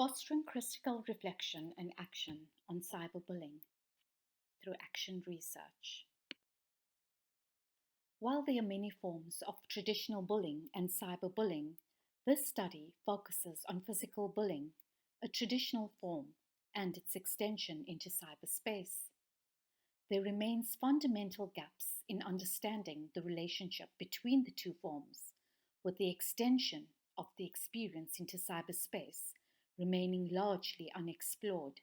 Fostering critical reflection and action on cyberbullying through action research. While there are many forms of traditional bullying and cyberbullying, this study focuses on physical bullying, a traditional form, and its extension into cyberspace. There remains fundamental gaps in understanding the relationship between the two forms, with the extension of the experience into cyberspace remaining largely unexplored.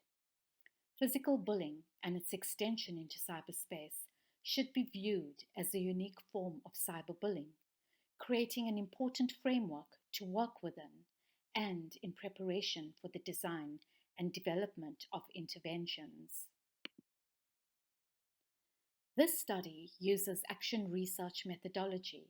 Physical bullying and its extension into cyberspace should be viewed as a unique form of cyberbullying, creating an important framework to work within and in preparation for the design and development of interventions. This study uses action research methodology.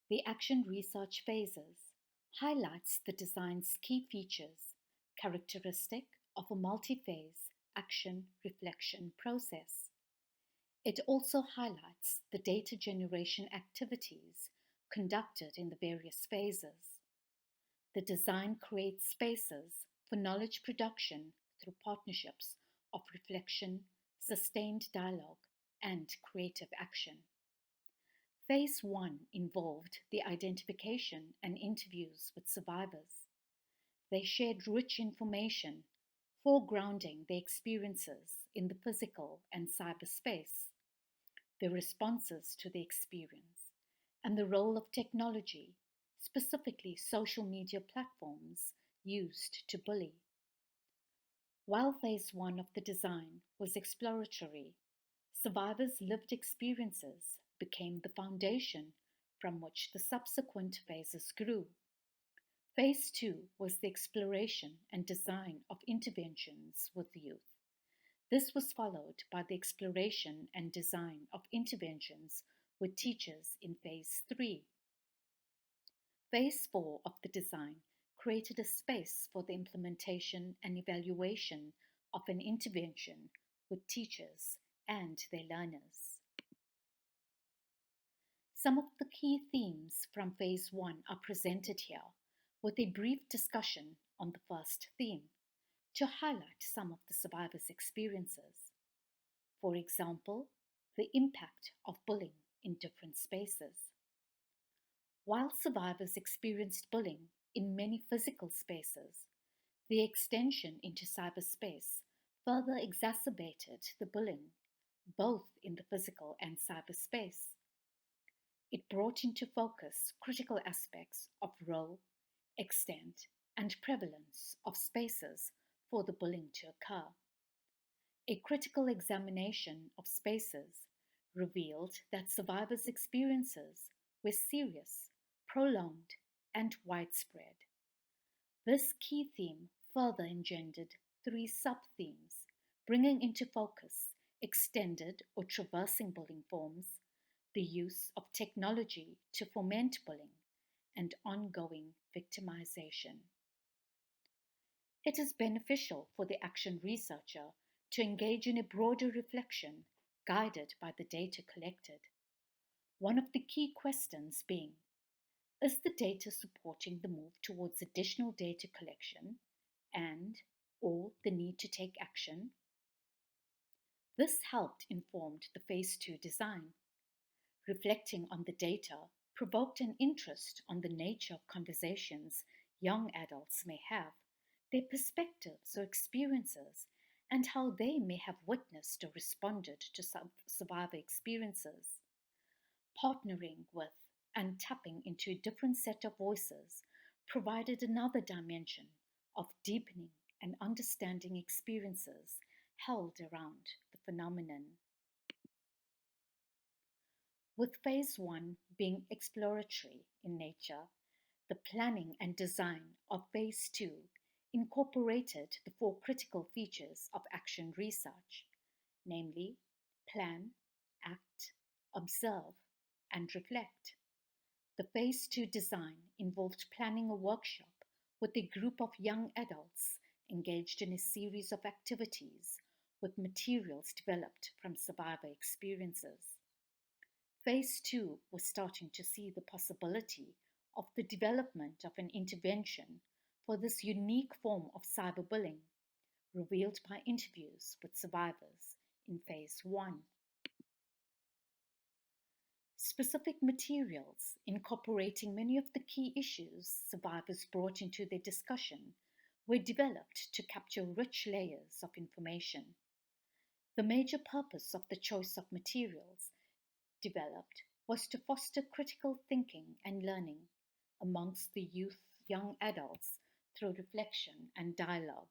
The action research phases highlights the design's key features, characteristic of a multi-phase action reflection process. It also highlights the data generation activities conducted in the various phases. The design creates spaces for knowledge production through partnerships of reflection, sustained dialogue, and creative action. Phase 1 involved the identification and interviews with survivors. They shared rich information, foregrounding their experiences in the physical and cyberspace, their responses to the experience, and the role of technology, specifically social media platforms, used to bully. While phase 1 of the design was exploratory, survivors' lived experiences became the foundation from which the subsequent phases grew. Phase 2 was the exploration and design of interventions with youth. This was followed by the exploration and design of interventions with teachers in Phase 3. Phase 4 of the design created a space for the implementation and evaluation of an intervention with teachers and their learners. Some of the key themes from Phase 1 are presented here, with a brief discussion on the first theme to highlight some of the survivors' experiences. For example, the impact of bullying in different spaces. While survivors experienced bullying in many physical spaces, the extension into cyberspace further exacerbated the bullying, both in the physical and cyberspace. It brought into focus critical aspects of role, extent, and prevalence of spaces for the bullying to occur. A critical examination of spaces revealed that survivors' experiences were serious, prolonged, and widespread. This key theme further engendered 3 sub-themes, bringing into focus extended or traversing bullying forms, the use of technology to foment bullying, and ongoing victimization. It is beneficial for the action researcher to engage in a broader reflection guided by the data collected. One of the key questions being, is the data supporting the move towards additional data collection and or the need to take action? This helped inform the Phase 2 design. Reflecting on the data provoked an interest on the nature of conversations young adults may have, their perspectives or experiences, and how they may have witnessed or responded to survivor experiences. Partnering with and tapping into a different set of voices provided another dimension of deepening and understanding experiences held around the phenomenon. With Phase 1 being exploratory in nature, the planning and design of Phase 2 incorporated the 4 critical features of action research, namely plan, act, observe, and reflect. The Phase 2 design involved planning a workshop with a group of young adults engaged in a series of activities with materials developed from survivor experiences. Phase 2 was starting to see the possibility of the development of an intervention for this unique form of cyberbullying, revealed by interviews with survivors in Phase 1. Specific materials incorporating many of the key issues survivors brought into their discussion were developed to capture rich layers of information. The major purpose of the choice of materials developed was to foster critical thinking and learning amongst the young adults through reflection and dialogue.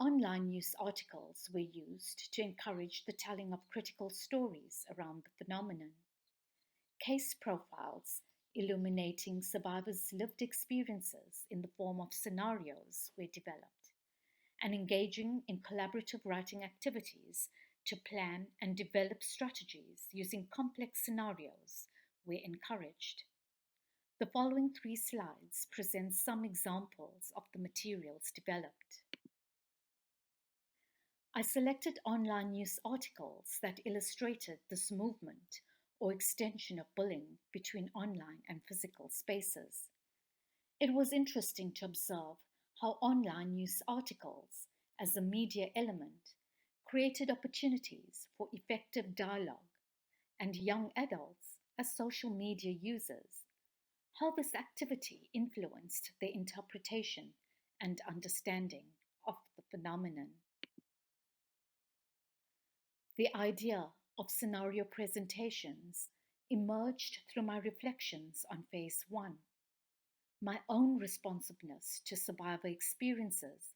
Online news articles were used to encourage the telling of critical stories around the phenomenon. Case profiles illuminating survivors' lived experiences in the form of scenarios were developed, and engaging in collaborative writing activities to plan and develop strategies using complex scenarios were encouraged. The following 3 slides present some examples of the materials developed. I selected online news articles that illustrated this movement or extension of bullying between online and physical spaces. It was interesting to observe how online news articles, as a media element, created opportunities for effective dialogue, and young adults, as social media users, how this activity influenced their interpretation and understanding of the phenomenon. The idea of scenario presentations emerged through my reflections on Phase 1. My own responsiveness to survivor experiences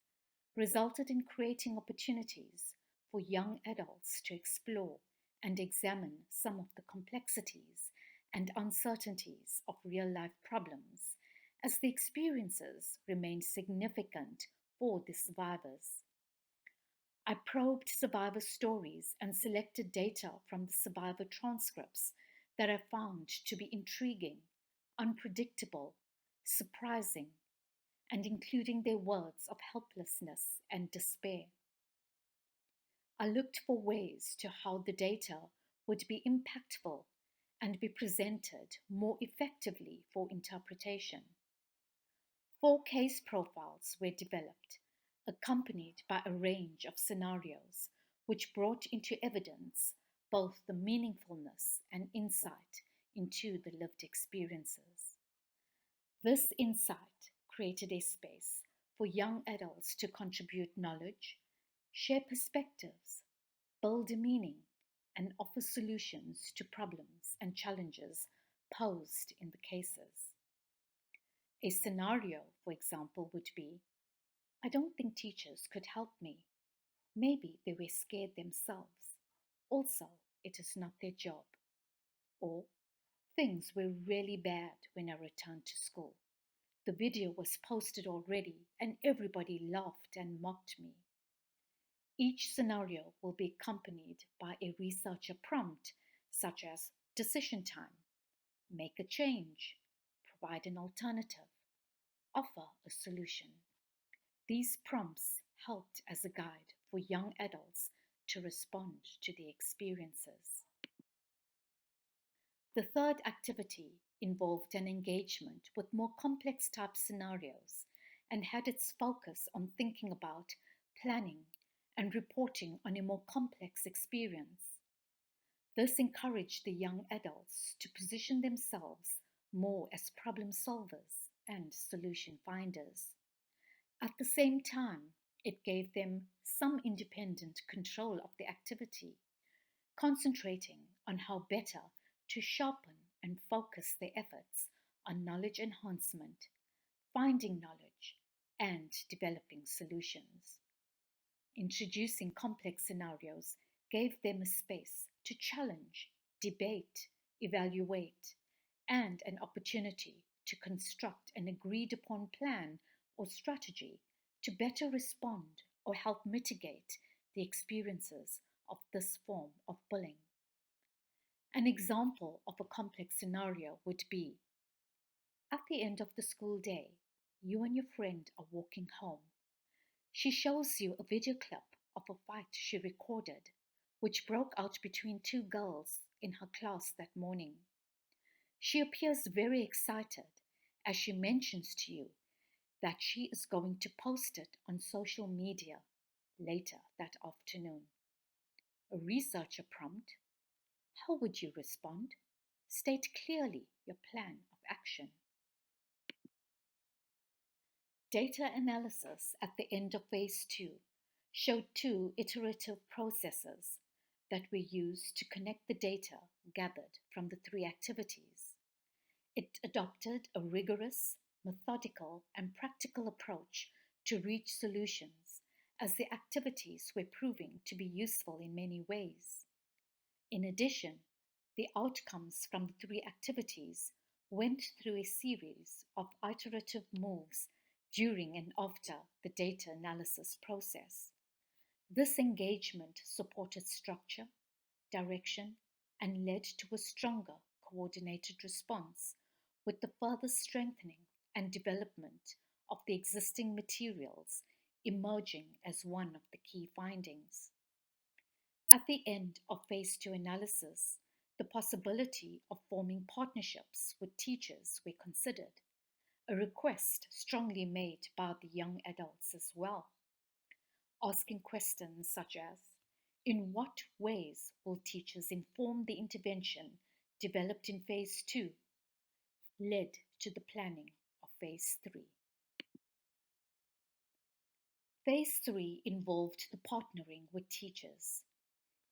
resulted in creating opportunities for young adults to explore and examine some of the complexities and uncertainties of real-life problems, as the experiences remained significant for the survivors. I probed survivor stories and selected data from the survivor transcripts that I found to be intriguing, unpredictable, surprising, and including their words of helplessness and despair. I looked for ways to how the data would be impactful and be presented more effectively for interpretation. 4 case profiles were developed, accompanied by a range of scenarios which brought into evidence both the meaningfulness and insight into the lived experiences. This insight created a space for young adults to contribute knowledge, share perspectives, build a meaning, and offer solutions to problems and challenges posed in the cases. A scenario, for example, would be, I don't think teachers could help me. Maybe they were scared themselves. Also, it is not their job. Or, things were really bad when I returned to school. The video was posted already and everybody laughed and mocked me. Each scenario will be accompanied by a researcher prompt such as decision time, make a change, provide an alternative, offer a solution. These prompts helped as a guide for young adults to respond to the experiences. The third activity involved an engagement with more complex type scenarios and had its focus on thinking about, planning, and reporting on a more complex experience. This encouraged the young adults to position themselves more as problem solvers and solution finders. At the same time, it gave them some independent control of the activity, concentrating on how better to sharpen and focus their efforts on knowledge enhancement, finding knowledge, and developing solutions. Introducing complex scenarios gave them a space to challenge, debate, evaluate, and an opportunity to construct an agreed upon plan or strategy to better respond or help mitigate the experiences of this form of bullying. An example of a complex scenario would be, at the end of the school day, you and your friend are walking home. She shows you a video clip of a fight she recorded, which broke out between 2 girls in her class that morning. She appears very excited as she mentions to you that she is going to post it on social media later that afternoon. A researcher prompt: how would you respond? State clearly your plan of action. Data analysis at the end of phase 2 showed 2 iterative processes that were used to connect the data gathered from the 3 activities. It adopted a rigorous, methodical, and practical approach to reach solutions, as the activities were proving to be useful in many ways. In addition, the outcomes from the 3 activities went through a series of iterative moves during and after the data analysis process. This engagement supported structure, direction, and led to a stronger coordinated response, with the further strengthening and development of the existing materials emerging as one of the key findings. At the end of phase 2 analysis, the possibility of forming partnerships with teachers were considered, a request strongly made by the young adults as well. Asking questions such as, in what ways will teachers inform the intervention developed in phase 2, led to the planning of phase 3. Phase 3 involved the partnering with teachers,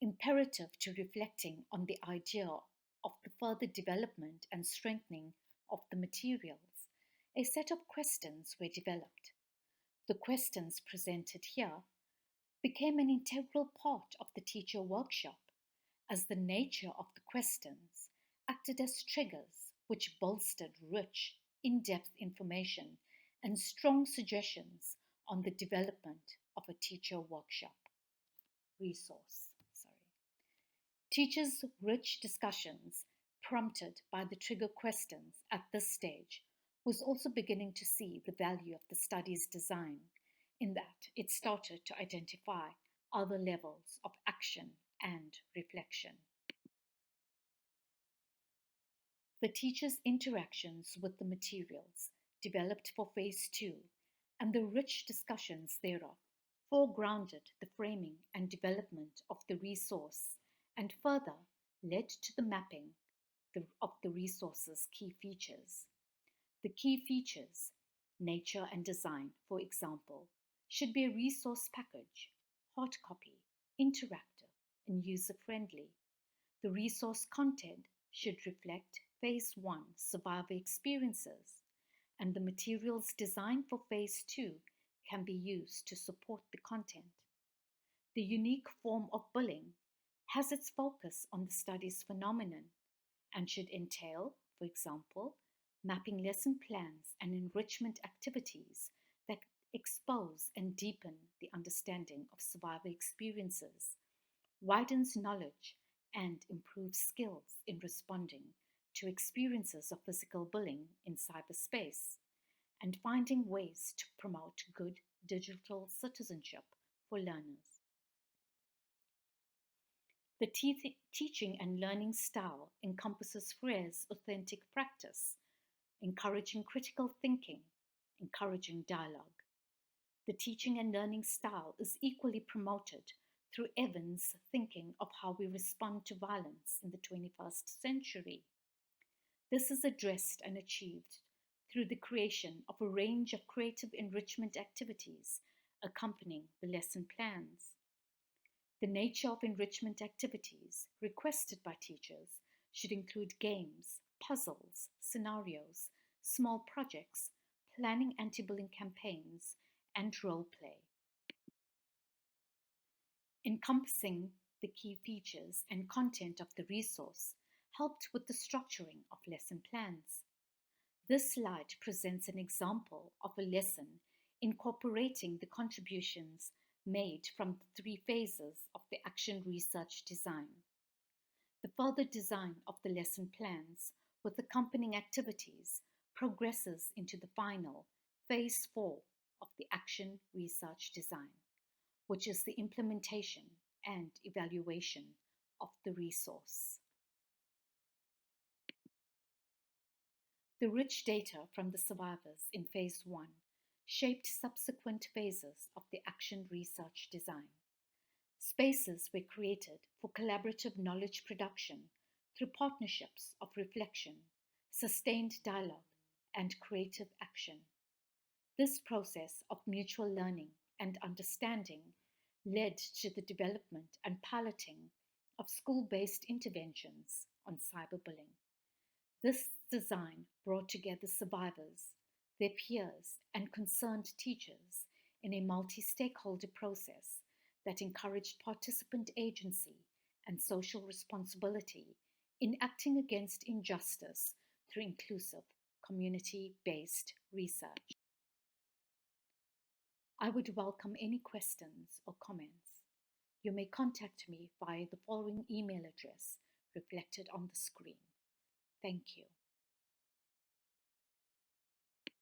imperative to reflecting on the idea of the further development and strengthening of the materials. A set of questions were developed. The questions presented here became an integral part of the teacher workshop, as the nature of the questions acted as triggers which bolstered rich, in-depth information and strong suggestions on the development of a teacher workshop resource. Teachers' rich discussions prompted by the trigger questions at this stage was also beginning to see the value of the study's design, in that it started to identify other levels of action and reflection. The teachers' interactions with the materials developed for phase 2 and the rich discussions thereof foregrounded the framing and development of the resource, and further led to the mapping of the resource's key features. The key features, nature and design, for example, should be a resource package, hard copy, interactive, and user-friendly. The resource content should reflect phase 1 survivor experiences, and the materials designed for phase 2 can be used to support the content. The unique form of bullying has its focus on the study's phenomenon and should entail, for example, mapping lesson plans and enrichment activities that expose and deepen the understanding of survivor experiences, widens knowledge, and improves skills in responding to experiences of physical bullying in cyberspace, and finding ways to promote good digital citizenship for learners. The teaching and learning style encompasses Freire's authentic practice, encouraging critical thinking, encouraging dialogue. The teaching and learning style is equally promoted through Evans' thinking of how we respond to violence in the 21st century. This is addressed and achieved through the creation of a range of creative enrichment activities accompanying the lesson plans. The nature of enrichment activities requested by teachers should include games, puzzles, scenarios, small projects, planning anti-bullying campaigns, and role play. Encompassing the key features and content of the resource helped with the structuring of lesson plans. This slide presents an example of a lesson incorporating the contributions made from the 3 phases of the action research design. The further design of the lesson plans with accompanying activities progresses into the final phase 4 of the action research design, which is the implementation and evaluation of the resource. The rich data from the survivors in phase 1 shaped subsequent phases of the action research design. Spaces were created for collaborative knowledge production through partnerships of reflection, sustained dialogue, and creative action. This process of mutual learning and understanding led to the development and piloting of school based interventions on cyberbullying. This design brought together survivors, their peers, and concerned teachers in a multi stakeholder process that encouraged participant agency and social responsibility in acting against injustice through inclusive, community based research. I would welcome any questions or comments. You may contact me via the following email address reflected on the screen. Thank you.